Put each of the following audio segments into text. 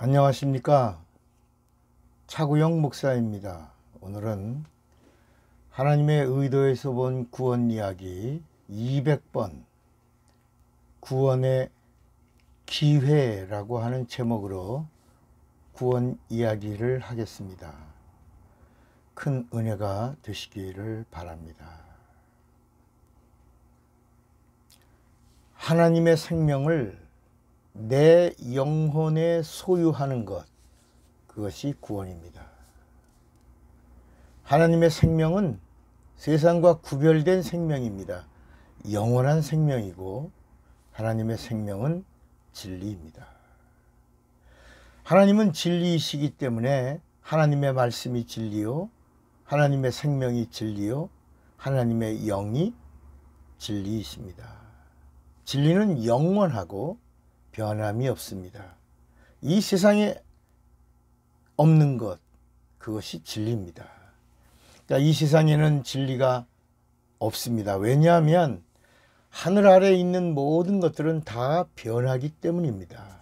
안녕하십니까. 차구영 목사입니다. 오늘은 하나님의 의도에서 본 구원 이야기 200번 구원의 기회라고 하는 제목으로 구원 이야기를 하겠습니다. 큰 은혜가 되시기를 바랍니다. 하나님의 생명을 내 영혼에 소유하는 것, 그것이 구원입니다. 하나님의 생명은 세상과 구별된 생명입니다. 영원한 생명이고 하나님의 생명은 진리입니다. 하나님은 진리이시기 때문에 하나님의 말씀이 진리요, 하나님의 생명이 진리요, 하나님의 영이 진리이십니다. 진리는 영원하고 변함이 없습니다. 이 세상에 없는 것, 그것이 진리입니다. 그러니까 이 세상에는 진리가 없습니다. 왜냐하면 하늘 아래에 있는 모든 것들은 다 변하기 때문입니다.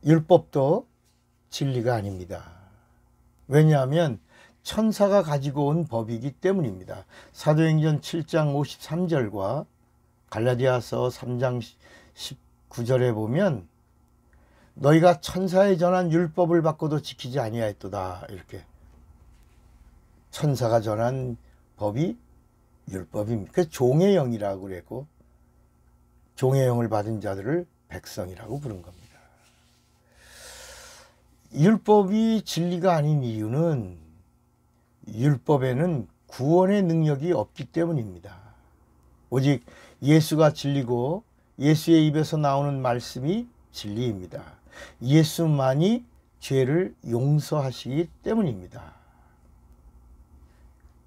율법도 진리가 아닙니다. 왜냐하면 천사가 가지고 온 법이기 때문입니다. 사도행전 7장 53절과 갈라디아서 3장 19절에 보면 너희가 천사에 전한 율법을 받고도 지키지 아니하였도다, 이렇게. 천사가 전한 법이 율법입니다. 그래서 종의 영이라고 그랬고, 종의 영을 받은 자들을 백성이라고 부른 겁니다. 율법이 진리가 아닌 이유는 율법에는 구원의 능력이 없기 때문입니다. 오직 예수가 진리고 예수의 입에서 나오는 말씀이 진리입니다. 예수만이 죄를 용서하시기 때문입니다.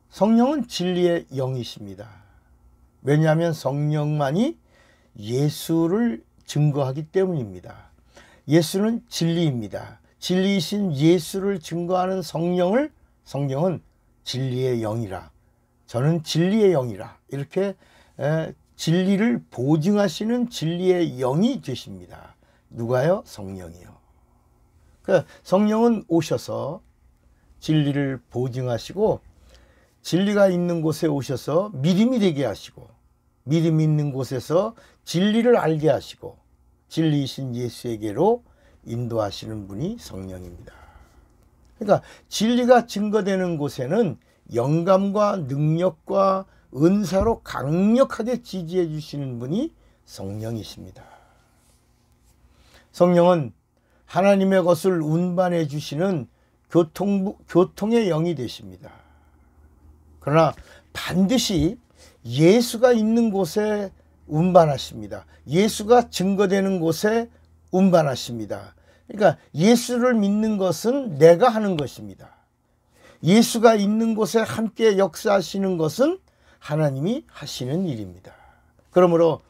성령은 진리의 영이십니다. 왜냐하면 성령만이 예수를 증거하기 때문입니다. 예수는 진리입니다. 진리이신 예수를 증거하는 성령은 진리의 영이라, 저는 진리의 영이라, 이렇게 진리를 보증하시는 진리의 영이 되십니다. 누가요? 성령이요. 그러니까 성령은 오셔서 진리를 보증하시고, 진리가 있는 곳에 오셔서 믿음이 되게 하시고, 믿음이 있는 곳에서 진리를 알게 하시고, 진리이신 예수에게로 인도하시는 분이 성령입니다. 그러니까 진리가 증거되는 곳에는 영감과 능력과 은사로 강력하게 지지해 주시는 분이 성령이십니다. 성령은 하나님의 것을 운반해 주시는 교통의 영이 되십니다. 그러나 반드시 예수가 있는 곳에 운반하십니다. 예수가 증거되는 곳에 운반하십니다. 그러니까 예수를 믿는 것은 내가 하는 것입니다. 예수가 있는 곳에 함께 역사하시는 것은 하나님이 하시는 일입니다. 그러므로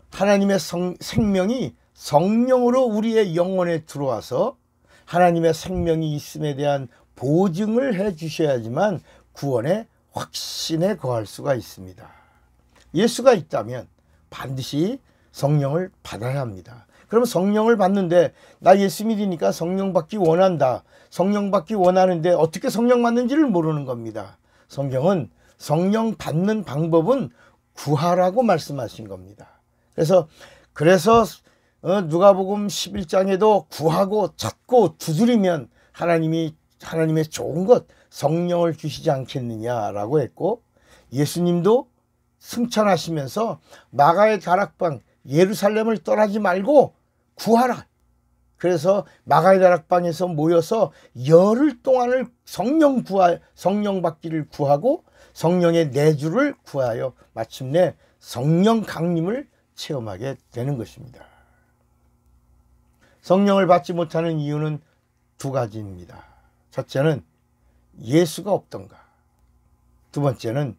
하나님의 생명이 성령으로 우리의 영혼에 들어와서 하나님의 생명이 있음에 대한 보증을 해 주셔야지만 구원의 확신에 거할 수가 있습니다. 예수가 있다면 반드시 성령을 받아야 합니다. 그럼 성령을 받는데 나 예수 믿으니까 성령 받기 원한다. 성령 받기 원하는데 어떻게 성령 받는지를 모르는 겁니다. 성경은 성령 받는 방법은 구하라고 말씀하신 겁니다. 그래서 누가복음 11장에도 구하고 찾고 두드리면 하나님의 좋은 것 성령을 주시지 않겠느냐라고 했고, 예수님도 승천하시면서 마가의 다락방 예루살렘을 떠나지 말고 구하라. 그래서 마가의 다락방에서 모여서 열흘 동안을 성령 받기를 구하고 성령의 내주를 구하여 마침내 성령 강림을 체험하게 되는 것입니다. 성령을 받지 못하는 이유는 두 가지입니다. 첫째는 예수가 없던가, 두 번째는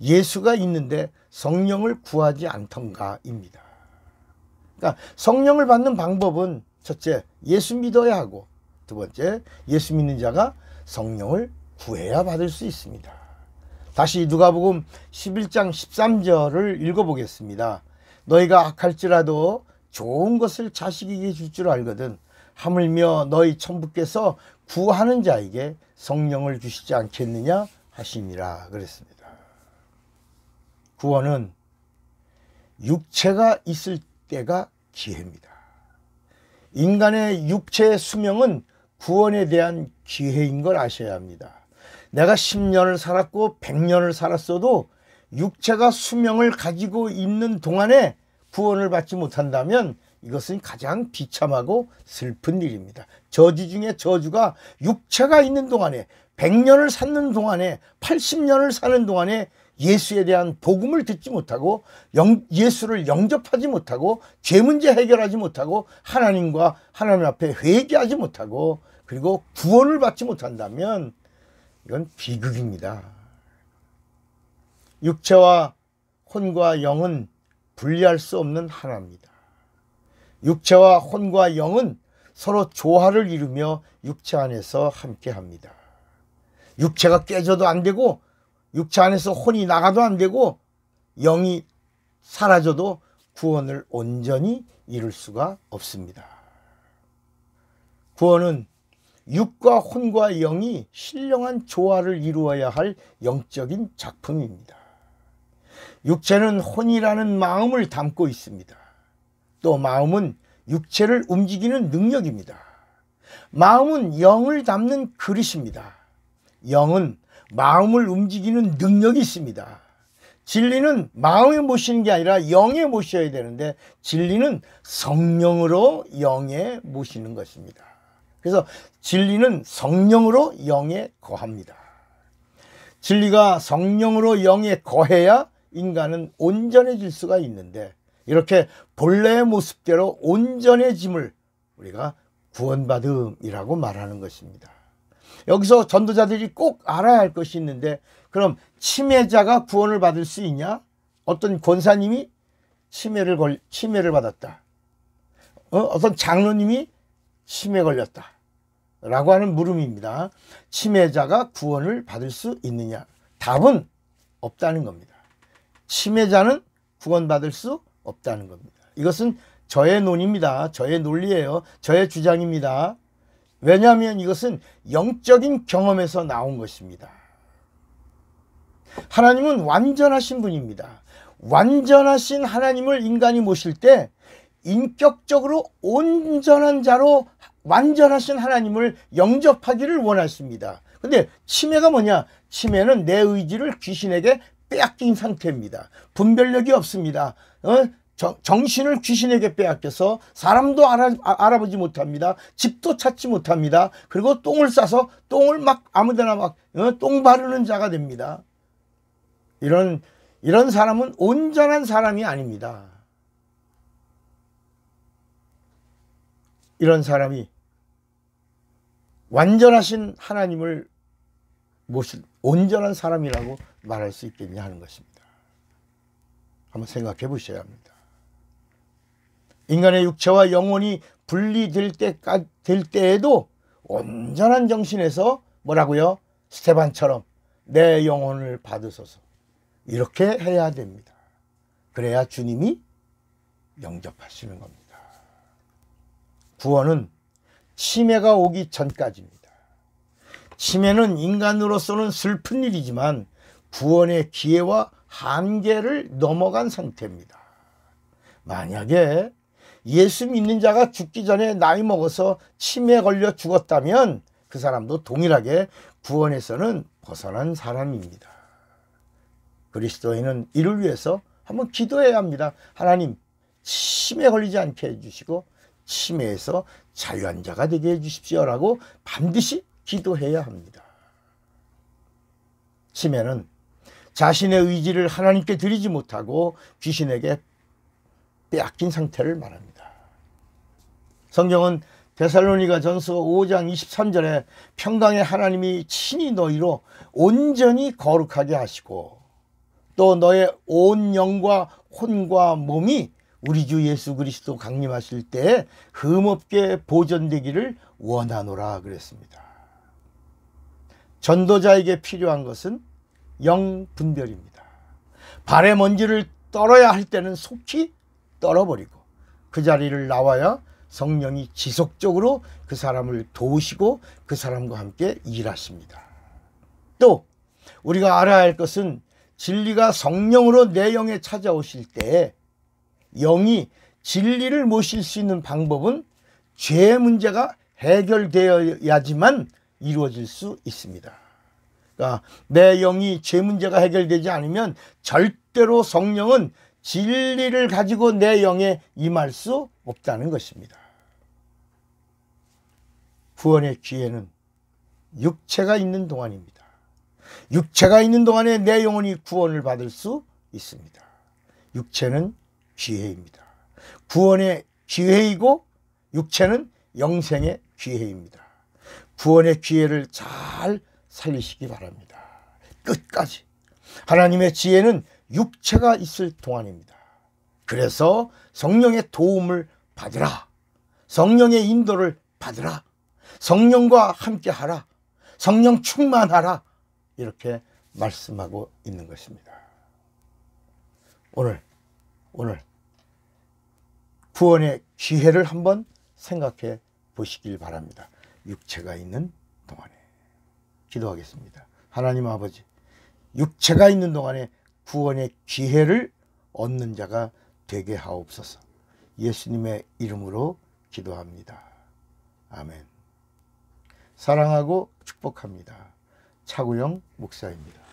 예수가 있는데 성령을 구하지 않던가입니다. 그러니까 성령을 받는 방법은 첫째, 예수 믿어야 하고, 두 번째, 예수 믿는 자가 성령을 구해야 받을 수 있습니다. 다시 누가복음 11장 13절을 읽어보겠습니다. 너희가 악할지라도 좋은 것을 자식에게 줄 줄 알거든 하물며 너희 천부께서 구하는 자에게 성령을 주시지 않겠느냐 하시니라 그랬습니다. 구원은 육체가 있을 때가 기회입니다. 인간의 육체의 수명은 구원에 대한 기회인 걸 아셔야 합니다. 내가 10년을 살았고 100년을 살았어도 육체가 수명을 가지고 있는 동안에 구원을 받지 못한다면 이것은 가장 비참하고 슬픈 일입니다. 저주 중에 저주가 육체가 있는 동안에 100년을 사는 동안에 80년을 사는 동안에 예수에 대한 복음을 듣지 못하고 예수를 영접하지 못하고 죄 문제 해결하지 못하고 하나님과 하나님 앞에 회개하지 못하고 그리고 구원을 받지 못한다면 이건 비극입니다. 육체와 혼과 영은 분리할 수 없는 하나입니다. 육체와 혼과 영은 서로 조화를 이루며 육체 안에서 함께합니다. 육체가 깨져도 안 되고 육체 안에서 혼이 나가도 안 되고 영이 사라져도 구원을 온전히 이룰 수가 없습니다. 구원은 육과 혼과 영이 신령한 조화를 이루어야 할 영적인 작품입니다. 육체는 혼이라는 마음을 담고 있습니다. 또 마음은 육체를 움직이는 능력입니다. 마음은 영을 담는 그릇입니다. 영은 마음을 움직이는 능력이 있습니다. 진리는 마음에 모시는 게 아니라 영에 모셔야 되는데 진리는 성령으로 영에 모시는 것입니다. 그래서 진리는 성령으로 영에 거합니다. 진리가 성령으로 영에 거해야 인간은 온전해질 수가 있는데 이렇게 본래의 모습대로 온전해짐을 우리가 구원받음이라고 말하는 것입니다. 여기서 전도자들이 꼭 알아야 할 것이 있는데 그럼 치매자가 구원을 받을 수 있냐? 어떤 권사님이 치매를 받았다. 어떤 장로님이 치매 걸렸다. 라고 하는 물음입니다. 치매자가 구원을 받을 수 있느냐? 답은 없다는 겁니다. 치매자는 구원받을 수 없다는 겁니다. 이것은 저의 논입니다. 저의 논리예요. 저의 주장입니다. 왜냐하면 이것은 영적인 경험에서 나온 것입니다. 하나님은 완전하신 분입니다. 완전하신 하나님을 인간이 모실 때 인격적으로 온전한 자로 완전하신 하나님을 영접하기를 원하십니다. 근데 치매가 뭐냐? 치매는 내 의지를 귀신에게 빼앗긴 상태입니다. 분별력이 없습니다. 정신을 귀신에게 빼앗겨서 사람도 알아보지 못합니다. 집도 찾지 못합니다. 그리고 똥을 싸서 똥을 막 아무데나 막 똥 바르는 자가 됩니다. 이런 사람은 온전한 사람이 아닙니다. 이런 사람이 완전하신 하나님을 모실 온전한 사람이라고 말할 수 있겠냐 하는 것입니다. 한번 생각해 보셔야 합니다. 인간의 육체와 영혼이 분리될 때에도 온전한 정신에서 뭐라고요? 스테반처럼 내 영혼을 받으소서 이렇게 해야 됩니다. 그래야 주님이 영접하시는 겁니다. 구원은 치매가 오기 전까지입니다. 치매는 인간으로서는 슬픈 일이지만 구원의 기회와 한계를 넘어간 상태입니다. 만약에 예수 믿는 자가 죽기 전에 나이 먹어서 치매에 걸려 죽었다면 그 사람도 동일하게 구원에서는 벗어난 사람입니다. 그리스도인은 이를 위해서 한번 기도해야 합니다. 하나님, 치매에 걸리지 않게 해주시고 치매에서 자유한 자가 되게 해주십시오라고 반드시 기도해야 합니다. 치매는 자신의 의지를 하나님께 드리지 못하고 귀신에게 빼앗긴 상태를 말합니다. 성경은 데살로니가전서 5장 23절에 평강의 하나님이 친히 너희로 온전히 거룩하게 하시고 또 너의 온 영과 혼과 몸이 우리 주 예수 그리스도 강림하실 때에 흠없게 보존되기를 원하노라 그랬습니다. 전도자에게 필요한 것은 영분별입니다. 발의 먼지를 떨어야 할 때는 속히 떨어버리고 그 자리를 나와야 성령이 지속적으로 그 사람을 도우시고 그 사람과 함께 일하십니다. 또 우리가 알아야 할 것은 진리가 성령으로 내 영에 찾아오실 때 영이 진리를 모실 수 있는 방법은 죄의 문제가 해결되어야지만 이루어질 수 있습니다. 그러니까 내 영이 죄 문제가 해결되지 않으면 절대로 성령은 진리를 가지고 내 영에 임할 수 없다는 것입니다. 구원의 기회는 육체가 있는 동안입니다. 육체가 있는 동안에 내 영혼이 구원을 받을 수 있습니다. 육체는 기회입니다. 구원의 기회이고 육체는 영생의 기회입니다. 구원의 기회를 잘 살리시기 바랍니다. 끝까지. 하나님의 지혜는 육체가 있을 동안입니다. 그래서 성령의 도움을 받으라. 성령의 인도를 받으라. 성령과 함께 하라. 성령 충만하라. 이렇게 말씀하고 있는 것입니다. 오늘 구원의 기회를 한번 생각해 보시길 바랍니다. 육체가 있는 동안에. 기도하겠습니다. 하나님 아버지, 육체가 있는 동안에 구원의 기회를 얻는 자가 되게 하옵소서. 예수님의 이름으로 기도합니다. 아멘. 사랑하고 축복합니다. 차구영 목사입니다.